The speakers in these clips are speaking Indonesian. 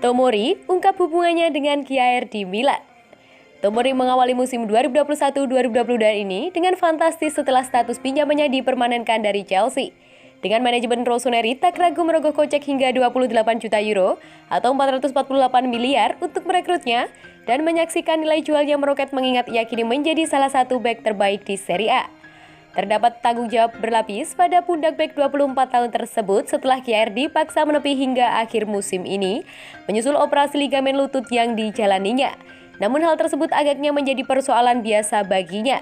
Tomori ungkap hubungannya dengan Kjaer di Milan. Tomori mengawali musim 2021-2022 ini dengan fantastis setelah status pinjamannya dipermanenkan dari Chelsea. Dengan manajemen Rossoneri tak ragu merogoh kocek hingga 28 juta euro atau 448 miliar untuk merekrutnya dan menyaksikan nilai jual yang meroket mengingat ia kini menjadi salah satu bek terbaik di Serie A. Terdapat tanggung jawab berlapis pada pundak bek 24 tahun tersebut setelah Kjaer dipaksa menepi hingga akhir musim ini menyusul operasi ligamen lutut yang dijalaninya. Namun hal tersebut agaknya menjadi persoalan biasa baginya.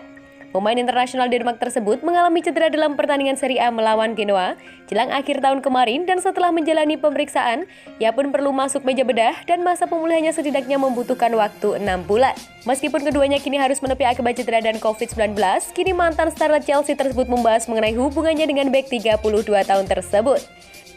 Pemain internasional Denmark tersebut mengalami cedera dalam pertandingan Serie A melawan Genoa jelang akhir tahun kemarin dan setelah menjalani pemeriksaan, ia pun perlu masuk meja bedah dan masa pemulihannya setidaknya membutuhkan waktu 6 bulan. Meskipun keduanya kini harus menepi akibat cedera dan COVID-19, kini mantan starlet Chelsea tersebut membahas mengenai hubungannya dengan bek 32 tahun tersebut.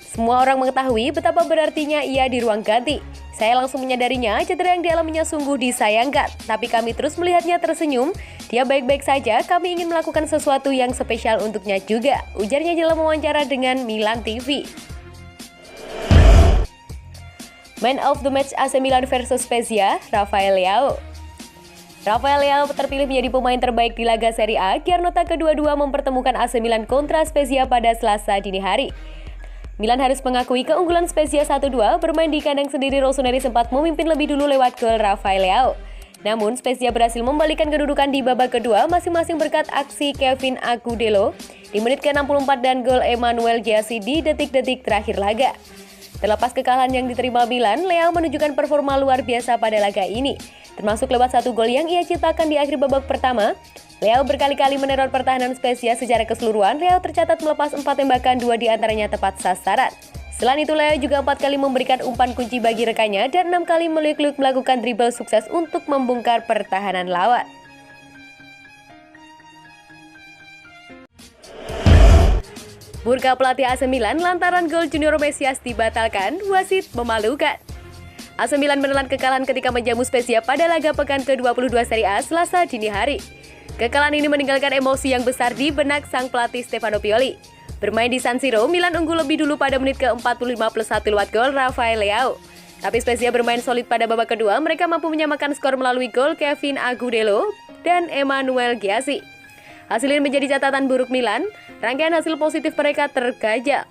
Semua orang mengetahui betapa berartinya ia di ruang ganti. Saya langsung menyadarinya cedera yang dialaminya sungguh disayangkan, tapi kami terus melihatnya tersenyum. Dia baik-baik saja, kami ingin melakukan sesuatu yang spesial untuknya juga, ujarnya dalam wawancara dengan Milan TV. Man of the Match AC Milan versus Spezia, Rafael Leao. Rafael Leao terpilih menjadi pemain terbaik di laga Serie A, karena kedua-dua mempertemukan AC Milan kontra Spezia pada Selasa dini hari. Milan harus mengakui keunggulan Spezia 1-2 bermain di kandang sendiri. Rossoneri sempat memimpin lebih dulu lewat gol Rafael Leao. Namun Spezia berhasil membalikan kedudukan di babak kedua masing-masing berkat aksi Kevin Agudelo di menit ke-64 dan gol Emmanuel Gyasi di detik-detik terakhir laga. Terlepas kekalahan yang diterima Milan, Leao menunjukkan performa luar biasa pada laga ini, termasuk lewat satu gol yang ia ciptakan di akhir babak pertama. Leao berkali-kali meneror pertahanan Spezia secara keseluruhan. Leao tercatat melepas 4 tembakan, 2 diantaranya tepat sasaran. Selain itu, Leao juga 4 kali memberikan umpan kunci bagi rekannya dan 6 kali meliuk-liuk melakukan dribble sukses untuk membongkar pertahanan lawan. Murka pelatih AC Milan lantaran gol Junior Mesias dibatalkan, wasit memalukan. AC Milan menelan kekalahan ketika menjamu Spezia pada laga pekan ke-22 Serie A Selasa dini hari. Kekalahan ini meninggalkan emosi yang besar di benak sang pelatih Stefano Pioli. Bermain di San Siro, Milan unggul lebih dulu pada menit ke-45 plus 1 lewat gol Rafael Leao. Tapi Spezia bermain solid pada babak kedua, mereka mampu menyamakan skor melalui gol Kevin Agudelo dan Emmanuel Gyasi. Hasil ini menjadi catatan buruk Milan, rangkaian hasil positif mereka tergajal.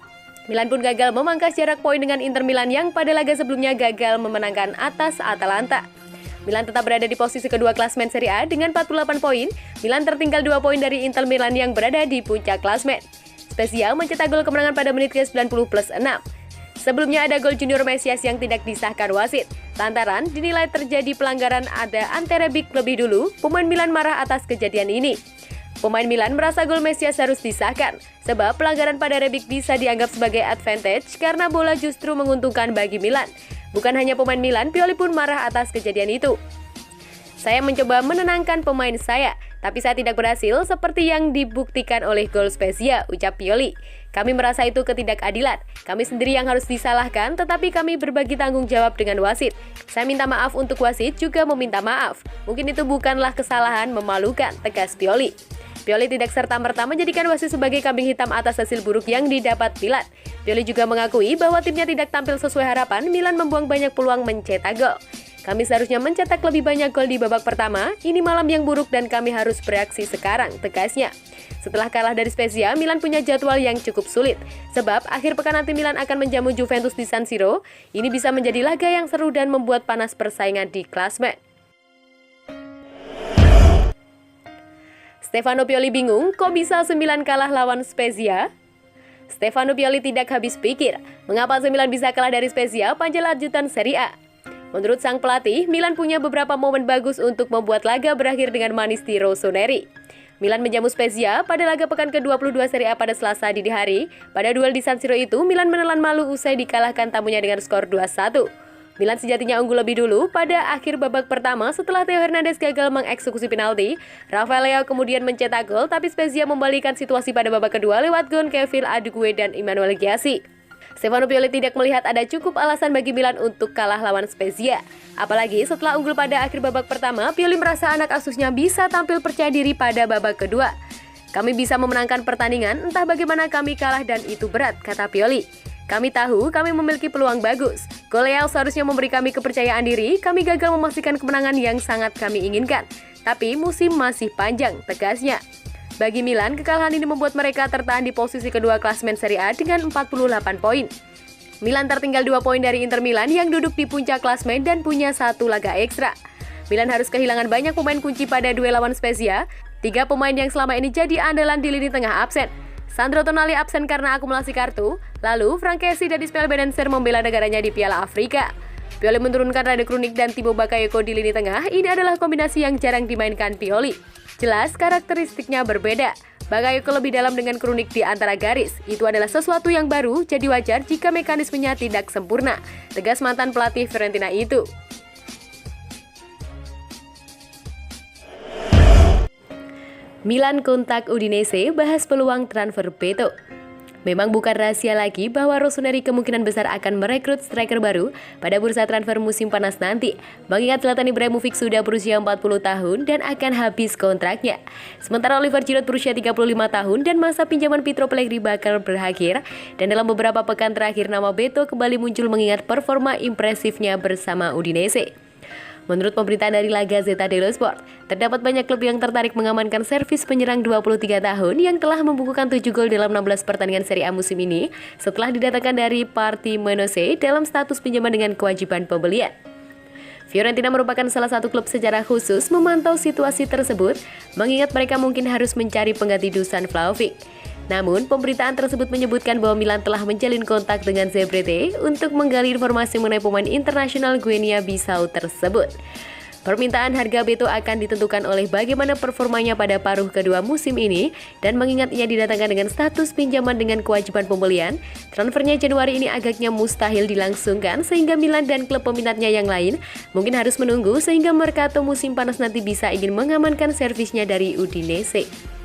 Milan pun gagal memangkas jarak poin dengan Inter Milan yang pada laga sebelumnya gagal memenangkan atas Atalanta. Milan tetap berada di posisi kedua klasmen Serie A dengan 48 poin. Milan tertinggal 2 poin dari Inter Milan yang berada di puncak klasmen. Spezia mencetak gol kemenangan pada menit ke-90 plus 6. Sebelumnya ada gol Junior Mesias yang tidak disahkan wasit, lantaran dinilai terjadi pelanggaran ada Ante Rebic lebih dulu. Pemain Milan marah atas kejadian ini. Pemain Milan merasa gol Mesias harus disahkan, sebab pelanggaran pada Rebic bisa dianggap sebagai advantage karena bola justru menguntungkan bagi Milan. Bukan hanya pemain Milan, Pioli pun marah atas kejadian itu. Saya mencoba menenangkan pemain saya, tapi saya tidak berhasil seperti yang dibuktikan oleh gol Spezia, ucap Pioli. Kami merasa itu ketidakadilan. Kami sendiri yang harus disalahkan, tetapi kami berbagi tanggung jawab dengan wasit. Saya minta maaf untuk wasit, juga meminta maaf. Mungkin itu bukanlah kesalahan memalukan, tegas Pioli. Pioli tidak serta-merta menjadikan wasit sebagai kambing hitam atas hasil buruk yang didapat Milan. Pioli juga mengakui bahwa timnya tidak tampil sesuai harapan. Milan membuang banyak peluang mencetak gol. Kami seharusnya mencetak lebih banyak gol di babak pertama. Ini malam yang buruk dan kami harus bereaksi sekarang, tegasnya. Setelah kalah dari Spezia, Milan punya jadwal yang cukup sulit. Sebab akhir pekan nanti Milan akan menjamu Juventus di San Siro. Ini bisa menjadi laga yang seru dan membuat panas persaingan di klasmen. Stefano Pioli bingung, kok bisa 9 kalah lawan Spezia? Stefano Pioli tidak habis pikir, mengapa AC Milan bisa kalah dari Spezia, panjang lanjutan Serie A. Menurut sang pelatih, Milan punya beberapa momen bagus untuk membuat laga berakhir dengan manis di Rossoneri. Milan menjamu Spezia pada laga pekan ke-22 Serie A pada Selasa dini hari. Pada duel di San Siro itu, Milan menelan malu usai dikalahkan tamunya dengan skor 2-1. Milan sejatinya unggul lebih dulu pada akhir babak pertama setelah Theo Hernandez gagal mengeksekusi penalti. Rafael Leao kemudian mencetak gol, tapi Spezia membalikan situasi pada babak kedua lewat gol Kevin Agudelo dan Emmanuel Gyasi. Stefano Pioli tidak melihat ada cukup alasan bagi Milan untuk kalah lawan Spezia. Apalagi setelah unggul pada akhir babak pertama, Pioli merasa anak asuhnya bisa tampil percaya diri pada babak kedua. Kami bisa memenangkan pertandingan, entah bagaimana kami kalah dan itu berat, kata Pioli. Kami tahu kami memiliki peluang bagus. Gol Leao seharusnya memberi kami kepercayaan diri, kami gagal memastikan kemenangan yang sangat kami inginkan. Tapi musim masih panjang, tegasnya. Bagi Milan, kekalahan ini membuat mereka tertahan di posisi kedua klasemen Serie A dengan 48 poin. Milan tertinggal 2 poin dari Inter Milan yang duduk di puncak klasemen dan punya 1 laga ekstra. Milan harus kehilangan banyak pemain kunci pada duel lawan Spezia. 3 pemain yang selama ini jadi andalan di lini tengah absen. Sandro Tonali absen karena akumulasi kartu, lalu Frankesi dan Ismail Bennacer membela negaranya di Piala Afrika. Pioli menurunkan Rade Krunic dan Timo Bakayoko di lini tengah, ini adalah kombinasi yang jarang dimainkan Pioli. Jelas karakteristiknya berbeda. Bakayoko lebih dalam dengan Krunic di antara garis, itu adalah sesuatu yang baru, jadi wajar jika mekanismenya tidak sempurna, tegas mantan pelatih Fiorentina itu. Milan kontak Udinese, bahas peluang transfer Beto. Memang bukan rahasia lagi bahwa Rossoneri kemungkinan besar akan merekrut striker baru pada bursa transfer musim panas nanti. Mengingat Zlatan Ibrahimovic sudah berusia 40 tahun dan akan habis kontraknya. Sementara Oliver Giroud berusia 35 tahun dan masa pinjaman Pietro Pellegrini bakal berakhir. Dan dalam beberapa pekan terakhir nama Beto kembali muncul mengingat performa impresifnya bersama Udinese. Menurut pemberitaan dari La Gazzetta dello Sport, terdapat banyak klub yang tertarik mengamankan servis penyerang 23 tahun yang telah membukukan 7 gol dalam 16 pertandingan Serie A musim ini setelah didatangkan dari Portimonense dalam status pinjaman dengan kewajiban pembelian. Fiorentina merupakan salah satu klub secara khusus memantau situasi tersebut, mengingat mereka mungkin harus mencari pengganti Dusan Vlahovic. Namun, pemberitaan tersebut menyebutkan bahwa Milan telah menjalin kontak dengan Zebrete untuk menggali informasi mengenai pemain internasional Guinea Bissau tersebut. Permintaan harga Beto akan ditentukan oleh bagaimana performanya pada paruh kedua musim ini, dan mengingat ia didatangkan dengan status pinjaman dengan kewajiban pembelian, transfernya Januari ini agaknya mustahil dilangsungkan sehingga Milan dan klub peminatnya yang lain mungkin harus menunggu sehingga Mercato musim panas nanti bisa ingin mengamankan servisnya dari Udinese.